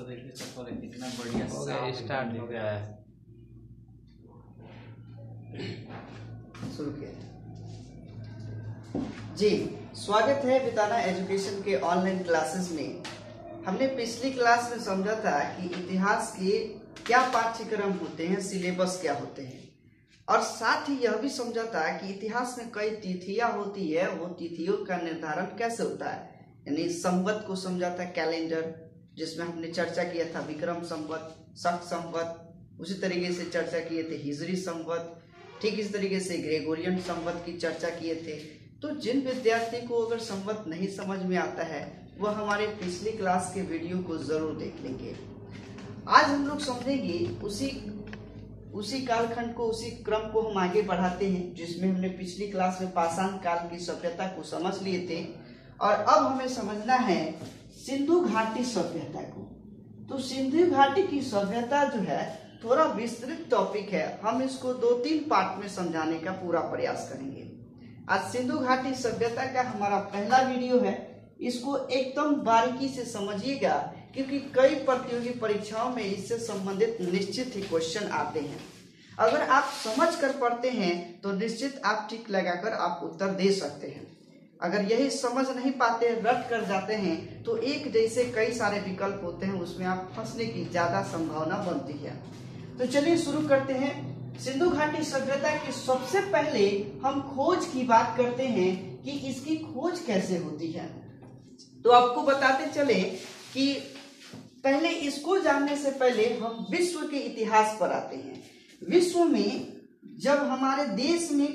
देखिए चप्पल कितना बढ़िया हो गया, स्टार्ट हो गया है। शुरू किया जी। स्वागत है बिताना एजुकेशन के ऑनलाइन क्लासेस में। हमने पिछली क्लास में समझा था कि इतिहास के क्या पाठ्यक्रम होते हैं, सिलेबस क्या होते हैं, और साथ ही यह भी समझा था कि इतिहास में कई तिथियां होती है, वो तिथियों का निर्धारण कैसे होता है। यानी संवत को समझा था, कैलेंडर, जिसमें हमने चर्चा किया था विक्रम संवत, शक संवत। उसी तरीके से चर्चा किए थे हिजरी संवत, ठीक इस तरीके से ग्रेगोरियन संवत की चर्चा किए थे। तो जिन विद्यार्थी को अगर संवत नहीं समझ में आता है वह हमारे पिछली क्लास के वीडियो को जरूर देख लेंगे। आज हम लोग समझेंगे उसी कालखंड को, उसी क्रम को हम आगे बढ़ाते हैं जिसमें हमने पिछली क्लास में पाषाण काल की सभ्यता को समझ लिए थे, और अब हमें समझना है सिंधु घाटी सभ्यता को। तो सिंधु घाटी की सभ्यता जो है थोड़ा विस्तृत टॉपिक है, हम इसको 2-3 पार्ट में समझाने का पूरा प्रयास करेंगे। आज सिंधु घाटी सभ्यता का हमारा पहला वीडियो है, इसको एकदम बारीकी से समझिएगा क्योंकि कई प्रतियोगी परीक्षाओं में इससे संबंधित निश्चित ही क्वेश्चन आते हैं। अगर आप समझ कर पढ़ते हैं तो निश्चित आप टिक लगाकर आप उत्तर दे सकते हैं। अगर यही समझ नहीं पाते, रट कर जाते हैं, तो एक जैसे कई सारे विकल्प होते हैं, उसमें आप फंसने की ज्यादा संभावना बनती है। तो चलिए शुरू करते हैं। सिंधु घाटी सभ्यता की सबसे पहले हम खोज की बात करते हैं कि इसकी खोज कैसे होती है। तो आपको बताते चले कि पहले इसको जानने से पहले हम विश्व के इतिहास पर आते हैं। विश्व में जब हमारे देश में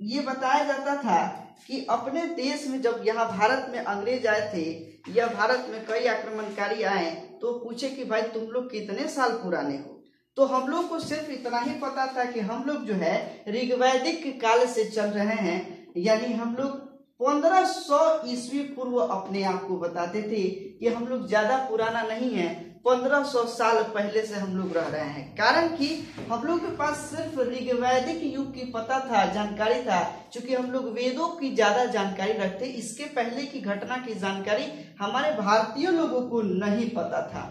ये बताया जाता था कि अपने देश में जब यहाँ भारत में अंग्रेज आए थे या भारत में कई आक्रमणकारी आए तो पूछे कि भाई तुम लोग कितने साल पुराने हो, तो हम लोग को सिर्फ इतना ही पता था कि हम लोग जो है ऋग्वैदिक काल से चल रहे हैं, यानी हम लोग 1500 ईस्वी पूर्व अपने आप को बताते थे कि हम लोग ज्यादा पुराना नहीं है, 1500 साल पहले से हम लोग रह रहे हैं। कारण कि हम लोग के पास सिर्फ ऋग्वैदिक युग की पता था, जानकारी था, क्योंकि हम लोग वेदों की ज्यादा जानकारी रखते, इसके पहले की घटना की जानकारी हमारे भारतीय लोगों को नहीं पता था।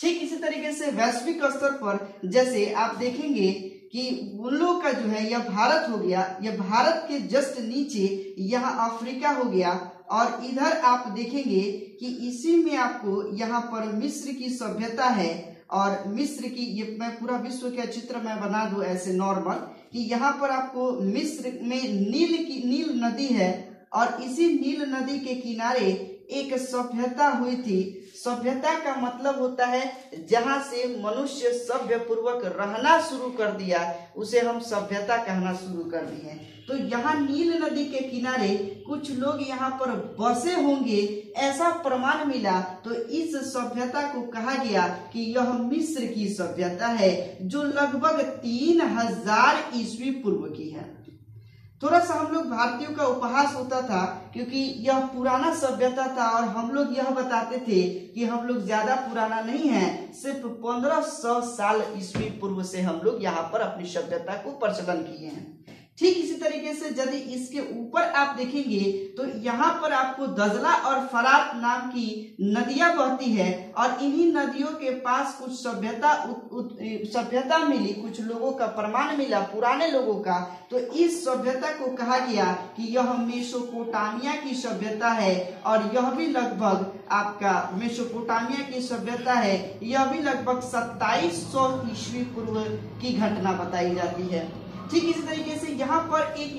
ठीक इसी तरीके से वैश्विक स्तर पर जैसे आप देखेंगे कि उन लोग का जो है यह भारत हो गया, यह भारत के जस्ट नीचे यहाँ अफ्रीका हो गया, और इधर आप देखेंगे कि इसी में आपको यहाँ पर मिस्र की सभ्यता है। और मिस्र की ये मैं पूरा विश्व का चित्र मैं बना दूं ऐसे नॉर्मल कि यहाँ पर आपको मिस्र में नील नदी है, और इसी नील नदी के किनारे एक सभ्यता हुई थी। सभ्यता का मतलब होता है जहां से मनुष्य सभ्य पूर्वक रहना शुरू कर दिया, उसे हम सभ्यता कहना शुरू कर दिए। तो यहाँ नील नदी के किनारे कुछ लोग यहाँ पर बसे होंगे, ऐसा प्रमाण मिला। तो इस सभ्यता को कहा गया कि यह मिस्र की सभ्यता है, जो लगभग 3000 ईस्वी पूर्व की है। थोड़ा सा हम लोग भारतीयों का उपहास होता था क्योंकि यह पुराना सभ्यता था, और हम लोग यह बताते थे कि हम लोग ज्यादा पुराना नहीं है, सिर्फ 1500 साल ईस्वी पूर्व से हम लोग यहाँ पर अपनी सभ्यता को प्रचलन किए हैं। ठीक इसी तरीके से यदि इसके ऊपर आप देखेंगे तो यहाँ पर आपको दजला और फरात नाम की नदियां बहती है, और इन्हीं नदियों के पास कुछ सभ्यता मिली, कुछ लोगों का प्रमाण मिला, पुराने लोगों का। तो इस सभ्यता को कहा गया कि यह मेसोपोटामिया की सभ्यता है, और यह भी लगभग आपका मेसोपोटामिया की सभ्यता है, यह भी लगभग 2700 ईस्वी पूर्व की घटना बताई जाती है। ठीक इसी तरीके से यहाँ पर एक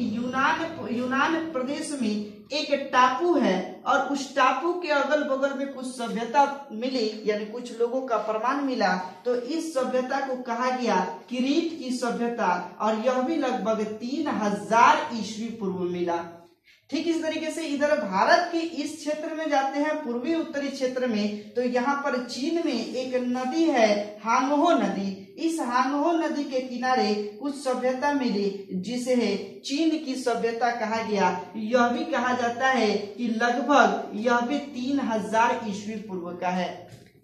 यूनान प्रदेश में एक टापू है, और उस टापू के अगल बगल में कुछ सभ्यता मिली, यानी कुछ लोगों का प्रमाण मिला। तो इस सभ्यता को कहा गया क्रीट की सभ्यता, और यह भी लगभग 3000 ईस्वी पूर्व मिला। ठीक इस तरीके से इधर भारत के इस क्षेत्र में जाते हैं, पूर्वी उत्तरी क्षेत्र में, तो यहाँ पर चीन में एक नदी है हांगहो नदी। इस हांगहो नदी के किनारे कुछ सभ्यता मिली जिसे है चीन की सभ्यता कहा गया। यह भी कहा जाता है कि लगभग यह भी 3000 ईस्वी पूर्व का है।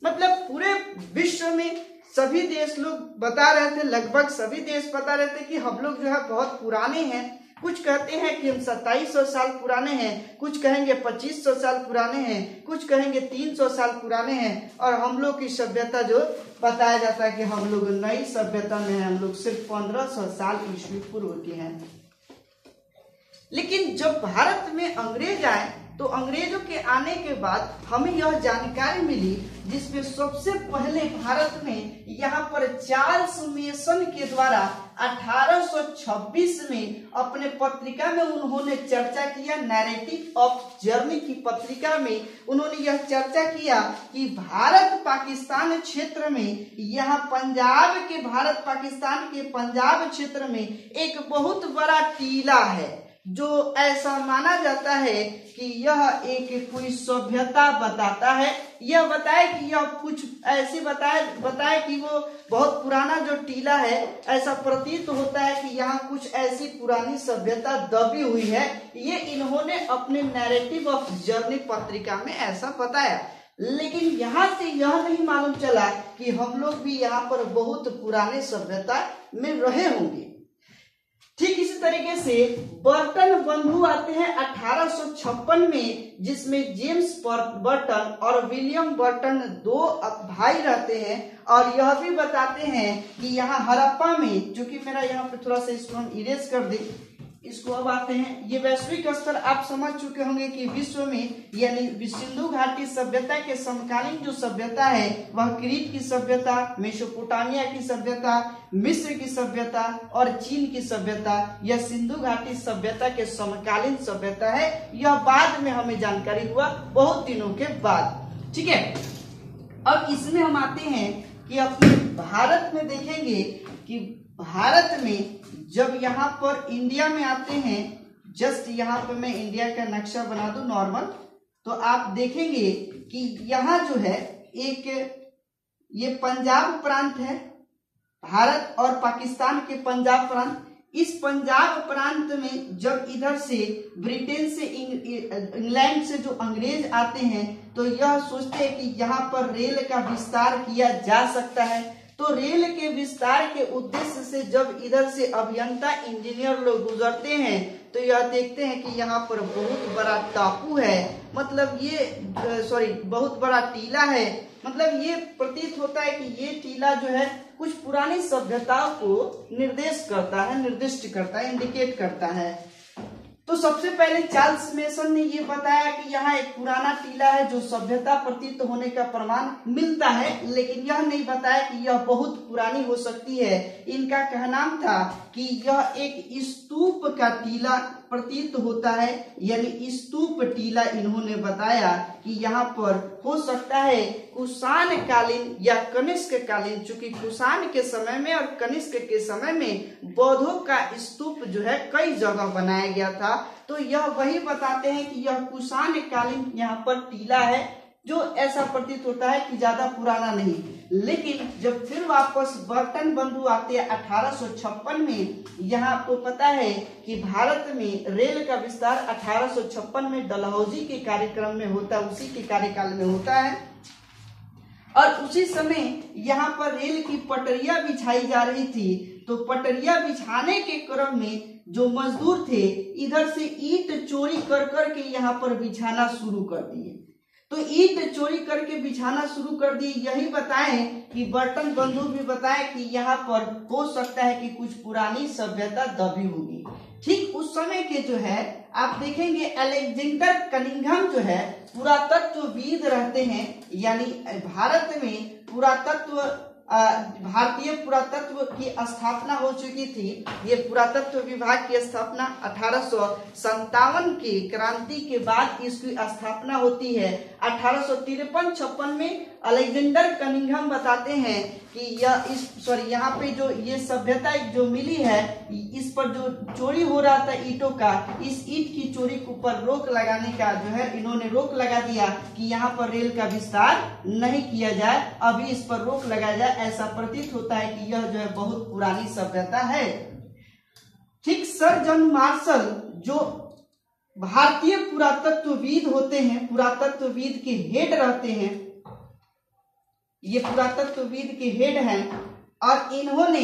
मतलब पूरे विश्व में सभी देश लोग बता रहे थे, लगभग सभी देश बता रहे थे कि हम लोग जो है बहुत पुराने हैं, कुछ कहते हैं कि हम 2700 साल पुराने हैं, कुछ कहेंगे 2500 साल पुराने हैं, कुछ कहेंगे 300 साल पुराने हैं। और हम लोग की सभ्यता जो बताया जाता है कि हम लोग नई सभ्यता में हैं, हम लोग सिर्फ 1500 साल ईस्वी पूर्व के हैं। लेकिन जब भारत में अंग्रेज आए तो अंग्रेजों के आने के बाद हमें यह जानकारी मिली, जिसमें सबसे पहले भारत में यहाँ पर चार्ल्स मेसन के द्वारा 1826 में अपने पत्रिका में उन्होंने चर्चा किया। नैरेटिव ऑफ जर्नी की पत्रिका में उन्होंने यह चर्चा किया कि भारत पाकिस्तान क्षेत्र में, यहाँ पंजाब के, भारत पाकिस्तान के पंजाब क्षेत्र में एक बहुत बड़ा टीला है, जो ऐसा माना जाता है कि यह एक कोई सभ्यता बताता है। यह बताए कि यह कुछ ऐसी बताए कि वो बहुत पुराना जो टीला है, ऐसा प्रतीत होता है कि यहाँ कुछ ऐसी पुरानी सभ्यता दबी हुई है। ये इन्होंने अपने नैरेटिव ऑफ जर्नी पत्रिका में ऐसा बताया। लेकिन यहाँ से यह नहीं मालूम चला कि हम लोग भी यहाँ पर बहुत पुराने सभ्यता में रहे होंगे। ठीक इसी तरीके से बर्टन बंधु आते हैं 1856 में, जिसमें जेम्स बर्टन और विलियम बर्टन दो भाई रहते हैं। और यह भी बताते हैं कि यहाँ हड़प्पा में, जो कि मेरा यहाँ पे थोड़ा सा इसको हम इरेज कर दें, इसको अब आते हैं। ये वैश्विक स्तर आप समझ चुके होंगे कि विश्व में, यानी सिंधु घाटी सभ्यता के समकालीन जो सभ्यता है वह क्रीट की सभ्यता, मेसोपोटामिया की सभ्यता, मिस्र की सभ्यता और चीन की सभ्यता, यह सिंधु घाटी सभ्यता के समकालीन सभ्यता है। यह बाद में हमें जानकारी हुआ, बहुत दिनों के बाद। ठीक है, अब इसमें हम आते हैं कि अपने भारत में देखेंगे कि भारत में जब यहाँ पर इंडिया में आते हैं, जस्ट यहाँ पर मैं इंडिया का नक्शा बना दूं नॉर्मल, तो आप देखेंगे कि यहाँ जो है एक ये पंजाब प्रांत है, भारत और पाकिस्तान के पंजाब प्रांत। इस पंजाब प्रांत में जब इधर से ब्रिटेन से इंग्लैंड से जो अंग्रेज आते हैं तो यह सोचते हैं कि यहाँ पर रेल का विस्तार किया जा सकता है। तो रेल के विस्तार के उद्देश्य से जब इधर से अभियंता इंजीनियर लोग गुजरते हैं तो यह देखते हैं कि यहाँ पर बहुत बड़ा टापू है, मतलब ये बहुत बड़ा टीला है। मतलब ये प्रतीत होता है कि ये टीला जो है कुछ पुरानी सभ्यताओं को निर्दिष्ट करता है, इंडिकेट करता है। तो सबसे पहले चार्ल्स मेसन ने ये बताया कि यहाँ एक पुराना टीला है जो सभ्यता प्रतीत होने का प्रमाण मिलता है, लेकिन यह नहीं बताया कि यह बहुत पुरानी हो सकती है। इनका कहना था कि यह एक स्तूप का टीला प्रतीत होता है, यानी स्तूप टीला इन्होंने बताया कि यहाँ पर हो सकता है कुषाण कालीन या कनिष्क कालीन, चूंकि कुषाण के समय में और कनिष्क के समय में बौद्धों का स्तूप जो है कई जगह बनाया गया था। तो यह वही बताते हैं कि यह कुषाण कालीन यहाँ पर टीला है, जो ऐसा प्रतीत होता है कि ज्यादा पुराना नहीं। लेकिन जब फिर वापस बर्टन बंधु आते हैं 1856 में, यहाँ आपको पता है कि भारत में रेल का विस्तार 1856 में डलहौजी के कार्यक्रम में होता है, उसी के कार्यकाल में होता है। और उसी समय यहाँ पर रेल की पटरियां बिछाई जा रही थी। तो पटरियां बिछाने के क्रम में जो मजदूर थे इधर से ईंट चोरी कर करके यहाँ पर बिछाना शुरू कर दिए। तो ईंट चोरी करके बिछाना शुरू कर दिए। यही बताएं कि बर्टन बंधु भी बताए कि यहाँ पर हो सकता है कि कुछ पुरानी सभ्यता दबी होगी। ठीक उस समय के जो है आप देखेंगे अलेक्जेंडर कनिंघम जो है पुरातत्वविद रहते हैं, यानी भारत में भारतीय पुरातत्व की स्थापना हो चुकी थी। ये पुरातत्व विभाग की स्थापना 1857 की क्रांति के बाद इसकी स्थापना होती है। 1853-56 में अलेक्जेंडर कनिंघम बताते हैं कि यहाँ पे जो ये सभ्यता जो मिली है, इस पर जो चोरी हो रहा था ईंटों का, इस ईंट की चोरी के ऊपर रोक लगाने का जो है इन्होंने रोक लगा दिया कि यहाँ पर रेल का विस्तार नहीं किया जाए, अभी इस पर रोक लगाया जाए। ऐसा प्रतीत होता है कि यह जो है बहुत पुरानी सभ्यता है। ठीक सर जॉन मार्शल जो भारतीय पुरातत्वविद होते हैं, पुरातत्वविद के हेड रहते हैं, ये पुरातत्वविद के हेड हैं और इन्होंने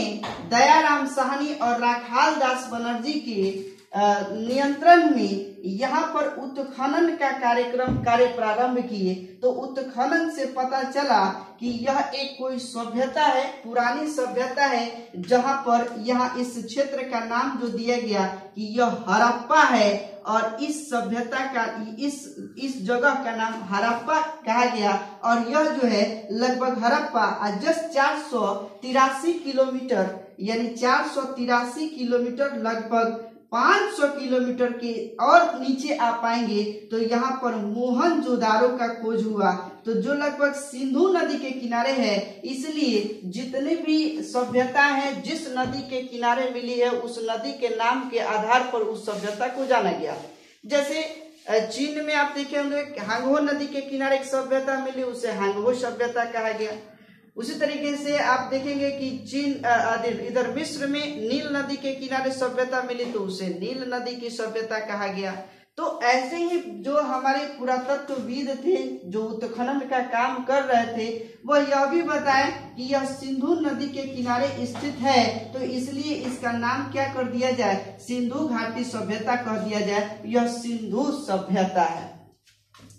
दयाराम साहनी और राखाल दास बनर्जी के नियंत्रण में यहाँ पर उत्खनन का कार्य प्रारंभ किए, तो उत्खनन से पता चला कि यह एक कोई सभ्यता है, पुरानी सभ्यता है, जहाँ पर यहाँ इस क्षेत्र का नाम जो दिया गया कि यह हड़प्पा है, और इस सभ्यता का इस जगह का नाम हड़प्पा कहा गया। और यह जो है लगभग हड़प्पा जस्ट 483 किलोमीटर, यानी 483 किलोमीटर लगभग 500 किलोमीटर के और नीचे आ पाएंगे तो यहाँ पर मोहनजोदारो का खोज हुआ, तो जो लगभग सिंधु नदी के किनारे है। इसलिए जितने भी सभ्यता है जिस नदी के किनारे मिली है उस नदी के नाम के आधार पर उस सभ्यता को जाना गया। जैसे चीन में आप देखे होंगे हांगहो नदी के किनारे एक सभ्यता मिली, उसे हांगहो सभ्यता कहा गया। उसी तरीके से आप देखेंगे कि चीन इधर मिस्र में नील नदी के किनारे सभ्यता मिली तो उसे नील नदी की सभ्यता कहा गया। तो ऐसे ही जो हमारे पुरातत्वविद थे जो उत्खनन का काम कर रहे थे वह यह भी बताएं कि यह सिंधु नदी के किनारे स्थित है, तो इसलिए इसका नाम क्या कर दिया जाए, सिंधु घाटी सभ्यता कह दिया जाए। यह सिंधु सभ्यता है,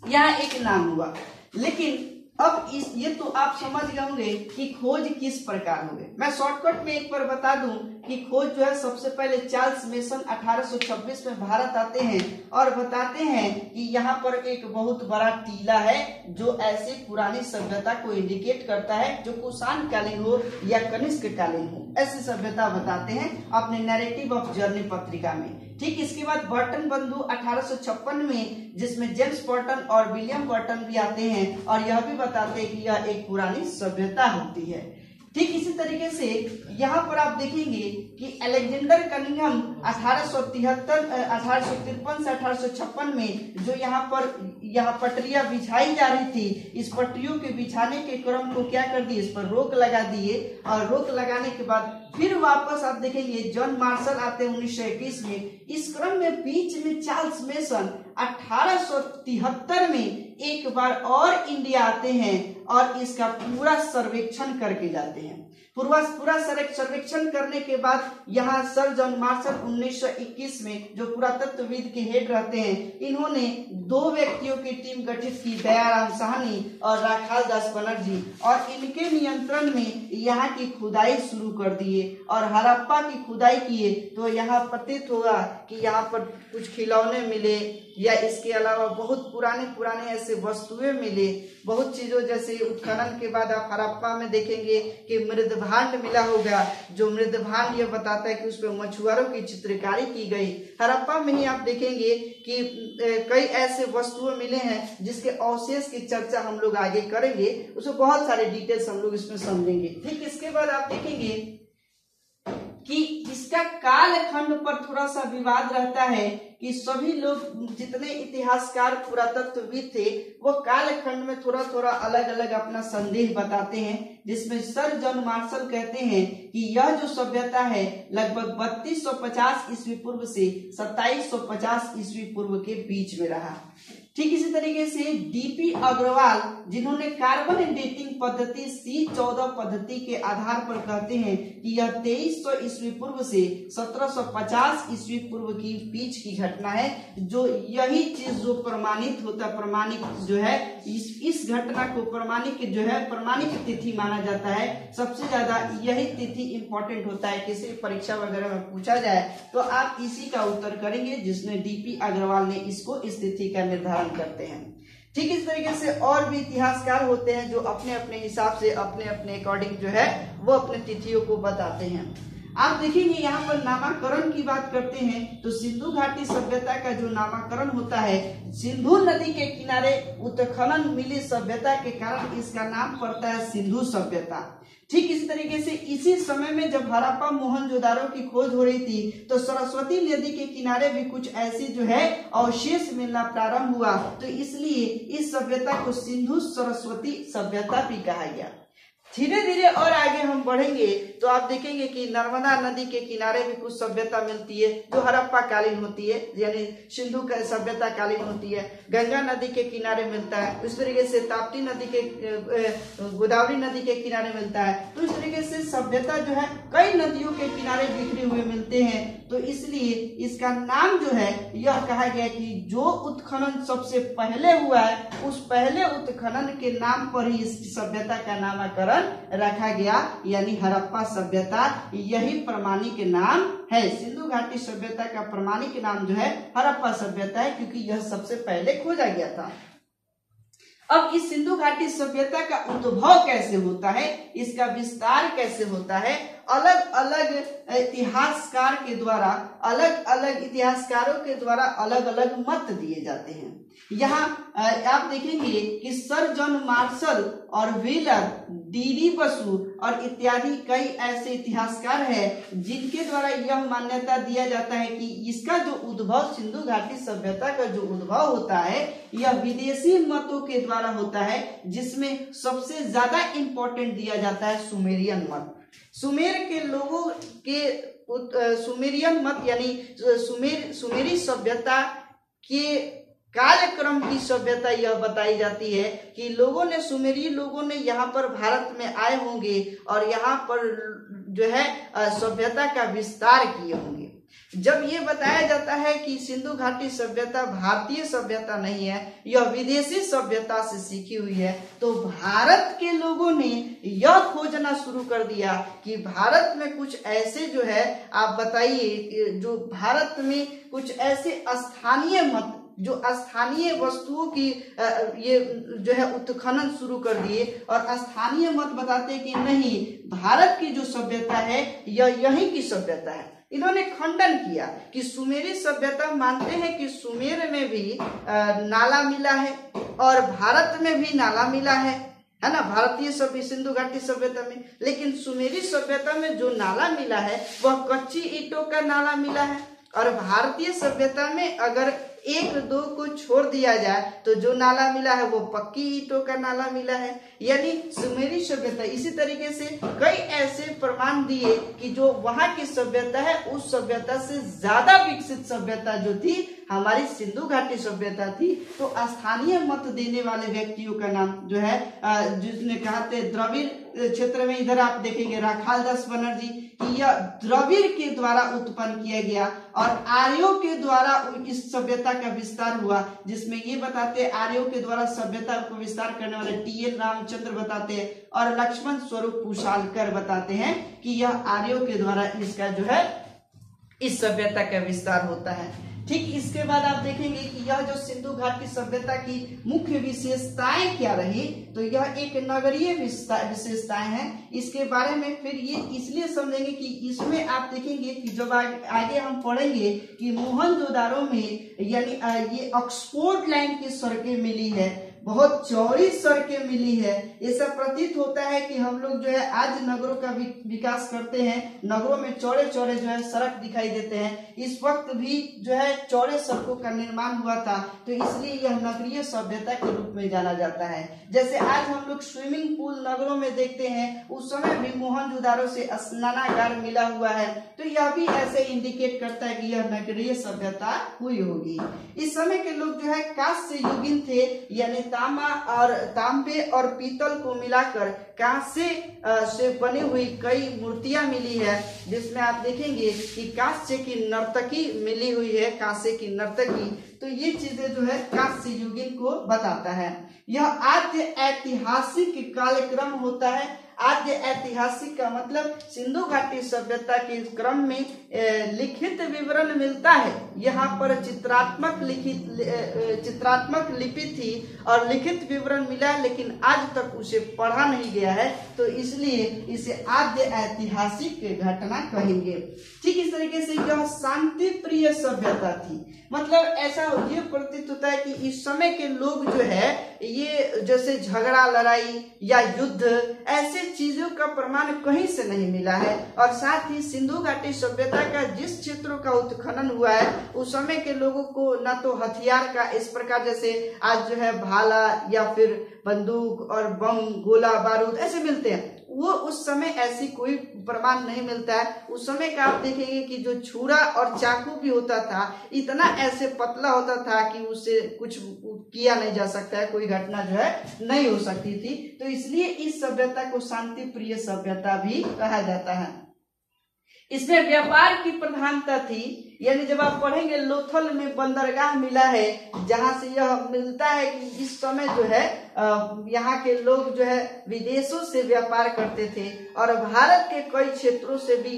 यह एक नाम हुआ। लेकिन अब ये तो आप समझ गए होंगे कि खोज किस प्रकार हुए। मैं शॉर्टकट में एक बार बता दूं कि खोज जो है सबसे पहले चार्ल्स मेसन 1826 में भारत आते हैं और बताते हैं कि यहाँ पर एक बहुत बड़ा टीला है जो ऐसी पुरानी सभ्यता को इंडिकेट करता है जो कुषाण कालीन हो या कनिष्क कालीन हो, ऐसी सभ्यता बताते हैं अपने नैरेटिव ऑफ जर्नी पत्रिका में। ठीक, इसके बाद बर्टन बंधु 1856 में, जिसमें जेम्स बर्टन और विलियम बर्टन भी आते हैं और यह भी बताते हैं कि यह एक पुरानी सभ्यता होती है। ठीक इसी तरीके से यहाँ पर आप देखेंगे कि अलेक्जेंडर कनिंघम 1853 से 1856 में जो यहाँ पटरियां बिछाई जा रही थी, इस पटरियों के बिछाने के क्रम को क्या कर दिए, इस पर रोक लगा दिए। और रोक लगाने के बाद फिर वापस आप देखेंगे जॉन मार्शल आते हैं 1921 में। इस क्रम में बीच में चार्ल्स मेसन 1873 में एक बार और इंडिया आते हैं और इसका पूरा सर्वेक्षण करके जाते हैं। पूरा सर्वेक्षण करने के बाद यहाँ सर जॉन मार्शल 1921 में जो पुरातत्वविद के हेड रहते हैं, इन्होंने 2 व्यक्तियों की टीम गठित की, दयाराम साहनी और राखाल दास बनर्जी, और इनके नियंत्रण में यहाँ की खुदाई शुरू कर दिए और हड़प्पा की खुदाई किए। तो यहाँ प्रतीत होगा कि यहाँ पर कुछ खिलौने मिले या इसके अलावा बहुत पुराने ऐसे वस्तुएं मिले, बहुत चीजों। जैसे उत्खनन के बाद आप हड़प्पा में देखेंगे कि मृदभांड मिला होगा, जो मृदभांड यह बताता है कि उस पर मछुआरों की चित्रकारी की गई। हड़प्पा में ही आप देखेंगे कि कई ऐसे वस्तुएं मिले हैं जिसके अवशेष की चर्चा हम लोग आगे करेंगे, उसमें बहुत सारे डिटेल्स हम लोग इसमें समझेंगे। ठीक, इसके बाद आप देखेंगे कि इसका कालखंड पर थोड़ा सा विवाद रहता है कि सभी लोग जितने इतिहासकार पुरातत्वविद थे वो कालखंड में थोड़ा अलग अलग अपना संदेह बताते हैं, जिसमें सर जॉन मार्शल कहते हैं कि यह जो सभ्यता है लगभग 3250 ईस्वी पूर्व से 2750 ईस्वी पूर्व के बीच में रहा। ठीक इसी तरीके से डीपी अग्रवाल, जिन्होंने कार्बन डेटिंग पद्धति C14 पद्धति के आधार पर कहते हैं कि यह 2300 ईस्वी पूर्व से 1750 ईस्वी पूर्व की बीच की घटना है। जो यही चीज जो प्रमाणित होता, प्रमाणिक जो है इस घटना को प्रमाणिक तिथि माना जाता है। सबसे ज्यादा यही तिथि इंपॉर्टेंट होता है, किसी परीक्षा वगैरह में पूछा जाए तो आप इसी का उत्तर करेंगे, जिसने डीपी अग्रवाल ने इसको इस तिथि का निर्धारण करते हैं। ठीक इस तरीके से और भी इतिहासकार होते हैं जो अपने अपने हिसाब से अपने अकॉर्डिंग जो है वो अपने तिथियों को बताते हैं। आप देखेंगे यहाँ पर नामाकरण की बात करते हैं तो सिंधु घाटी सभ्यता का जो नामाकरण होता है, सिंधु नदी के किनारे उत्खनन मिली सभ्यता के कारण इसका नाम पड़ता है सिंधु सभ्यता। ठीक इसी तरीके से इसी समय में जब हड़प्पा मोहनजोदारो की खोज हो रही थी तो सरस्वती नदी के किनारे भी कुछ ऐसी जो है अवशेष मिलना प्रारंभ हुआ, तो इसलिए इस सभ्यता को सिंधु सरस्वती सभ्यता भी कहा गया। धीरे धीरे और आगे हम बढ़ेंगे तो आप देखेंगे कि नर्मदा नदी के किनारे भी कुछ सभ्यता मिलती है जो हड़प्पा कालीन होती है, यानी सिंधु सभ्यता कालीन होती है। गंगा नदी के किनारे मिलता है, उस तरीके से ताप्ती नदी के गोदावरी नदी के किनारे मिलता है। तो इस तरीके से सभ्यता जो है कई नदियों के किनारे बिखरे हुए मिलते हैं। तो इसलिए इसका नाम जो है यह कहा गया कि जो उत्खनन सबसे पहले हुआ है उस पहले उत्खनन के नाम पर ही इस सभ्यता का नामकरण रखा गया, यानी हड़प्पा सभ्यता। यही प्रमाणिक नाम है। सिंधु घाटी सभ्यता का प्रमाणिक नाम जो है हड़प्पा सभ्यता है, क्योंकि यह सबसे पहले खोजा गया था। अब इस सिंधु घाटी सभ्यता का उद्भव कैसे होता है, इसका विस्तार कैसे होता है, अलग अलग इतिहासकार के द्वारा, अलग अलग इतिहासकारों के द्वारा अलग अलग मत दिए जाते हैं। यहाँ आप देखेंगे कि सर जॉन मार्शल और व्हीलर, डी बसु और इत्यादि कई ऐसे इतिहासकार हैं जिनके द्वारा यह मान्यता दिया जाता है कि इसका जो उद्भव, सिंधु घाटी सभ्यता का जो उद्भव होता है यह विदेशी मतों के द्वारा होता है, जिसमें सबसे ज्यादा इंपॉर्टेंट दिया जाता है सुमेरियन मत। सुमेर के लोगों के सुमेरियन मत यानी सुमेरी सभ्यता के कालक्रम की सभ्यता यह बताई जाती है कि सुमेरी लोगों ने यहाँ पर भारत में आए होंगे और यहाँ पर जो है सभ्यता का विस्तार किए होंगे। जब ये बताया जाता है कि सिंधु घाटी सभ्यता भारतीय सभ्यता नहीं है, यह विदेशी सभ्यता से सीखी हुई है, तो भारत के लोगों ने यह खोजना शुरू कर दिया कि भारत में कुछ ऐसे जो है, आप बताइए, जो भारत में कुछ ऐसे स्थानीय मत, जो स्थानीय वस्तुओं की ये जो है उत्खनन शुरू कर दिए और स्थानीय मत बताते कि नहीं, भारत की जो सभ्यता है यह यहीं की सभ्यता है। इन्होंने खंडन किया कि सुमेरी सभ्यता मानते हैं कि सुमेर में भी नाला मिला है और भारत में भी नाला मिला है ना, भारतीय सभ्य सिंधु घाटी सभ्यता में। लेकिन सुमेरी सभ्यता में जो नाला मिला है वह कच्ची ईंटों का नाला मिला है और भारतीय सभ्यता में अगर एक दो को छोड़ दिया जाए तो जो नाला मिला है वो पक्की ईंटों का नाला मिला है, यानी सुमेरी सभ्यता। इसी तरीके से कई ऐसे प्रमाण दिए कि जो वहां की सभ्यता है उस सभ्यता से ज्यादा विकसित सभ्यता जो थी हमारी सिंधु घाटी सभ्यता थी। तो स्थानीय मत देने वाले व्यक्तियों का नाम जो है, जिसने कहा थे द्रविड़ क्षेत्र में, इधर आप देखेंगे राखालदास बनर्जी, कि यह द्रविड़ के द्वारा उत्पन्न किया गया और आर्यों के द्वारा इस सभ्यता का विस्तार हुआ, जिसमें ये बताते आर्यों के द्वारा सभ्यता को विस्तार करने वाले टी.एन. रामचंद्र बताते हैं और लक्ष्मण स्वरूप कुशालकर बताते हैं कि यह आर्यों के द्वारा इसका जो है इस सभ्यता का विस्तार होता है। ठीक इसके बाद आप देखेंगे कि यह जो सिंधु घाटी सभ्यता की मुख्य विशेषताएं क्या रही, तो यह एक नगरीय विशेषताएं हैं। इसके बारे में फिर ये इसलिए समझेंगे कि इसमें आप देखेंगे कि जब आगे हम पढ़ेंगे कि मोहनजोदारो में यानी ये ऑक्सफोर्ड लाइन की सड़कें मिली है, बहुत चौड़ी सड़कें मिली है। ऐसा प्रतीत होता है कि हम लोग जो है आज नगरों का विकास करते हैं, नगरों में चौड़े चौड़े जो है सड़क दिखाई देते हैं, इस वक्त भी जो है चौड़े सड़कों का निर्माण हुआ था, तो इसलिए यह नगरीय सभ्यता के रूप में जाना जाता है। जैसे आज हम लोग स्विमिंग पूल नगरों में देखते हैं, उस समय भी मोहनजोदारो से स्नानागार मिला हुआ है, तो यह भी ऐसे इंडिकेट करता है कि यह नगरीय सभ्यता हुई होगी। इस समय के लोग जो है कांस्य युगीन थे, यानी तांबे और पीतल को मिलाकर कांस्य से बनी हुई कई मूर्तियां मिली है, जिसमें आप देखेंगे कि कांस्य की नर्तकी मिली हुई है, कांस्य की नर्तकी। तो ये चीजें जो है कांस्य युगीन को बताता है। यह आद्य ऐतिहासिक कालक्रम होता है। आद्य ऐतिहासिक का मतलब सिंधु घाटी सभ्यता के क्रम में लिखित विवरण मिलता है। यहाँ पर चित्रात्मक लिपि थी और लिखित विवरण मिला, लेकिन आज तक उसे पढ़ा नहीं गया है, तो इसलिए इसे आद्य ऐतिहासिक घटना कहेंगे। ठीक इस तरीके से यह शांति प्रिय सभ्यता थी, मतलब ऐसा ये प्रतीत होता है कि इस समय के लोग जो है ये जैसे झगड़ा लड़ाई या युद्ध ऐसे चीजों का प्रमाण कहीं से नहीं मिला है। और साथ ही सिंधु घाटी सभ्यता का जिस क्षेत्रों का उत्खनन हुआ है उस समय के लोगों को न तो हथियार का इस प्रकार जैसे आज जो है भाला या फिर बंदूक और बम गोला बारूद ऐसे मिलते हैं, वो उस समय ऐसी कोई प्रमाण नहीं मिलता है। उस समय का आप देखेंगे कि जो छुरा और चाकू भी होता था इतना ऐसे पतला होता था कि उससे कुछ किया नहीं जा सकता है, कोई घटना जो है नहीं हो सकती थी। तो इसलिए इस सभ्यता को शांति प्रिय सभ्यता भी कहा जाता है। इसमें व्यापार की प्रधानता थी, यानी जब आप पढ़ेंगे लोथल में बंदरगाह मिला है, जहां से यह मिलता है कि इस समय जो है यहाँ के लोग जो है विदेशों से व्यापार करते थे और भारत के कई क्षेत्रों से भी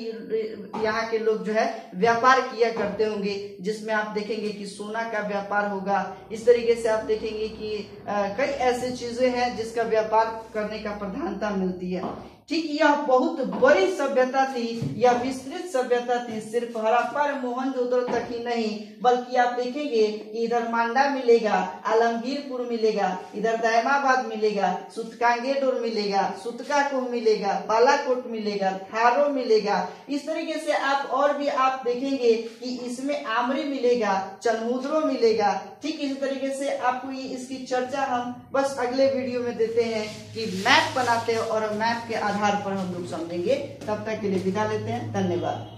यहाँ के लोग जो है व्यापार किया करते होंगे, जिसमें आप देखेंगे कि सोना का व्यापार होगा। इस तरीके से आप देखेंगे कि कई ऐसी चीजें हैं जिसका व्यापार करने का प्रधानता मिलती है। ठीक, यह बहुत बड़ी सभ्यता थी, यह विस्तृत सभ्यता थी। सिर्फ हड़प्पा और मोहनजोदड़ो तक ही नहीं, बल्कि आप देखेंगे कि इधर मांडा मिलेगा, आलमगीरपुर मिलेगा, इधर दायमाबाद मिलेगा, सुतकांगेडोर मिलेगा, सुतकाकोह मिलेगा, बालाकोट मिलेगा, थारो मिलेगा। इस तरीके से आप और भी आप देखेंगे कि इसमें आमरी मिलेगा, चनमुद्रो मिलेगा। ठीक इसी तरीके से आपको इसकी चर्चा हम बस अगले वीडियो में देते हैं कि मैप बनाते हैं और मैप के आधार पर हम लोग समझेंगे। तब तक के लिए विदा लेते हैं, धन्यवाद।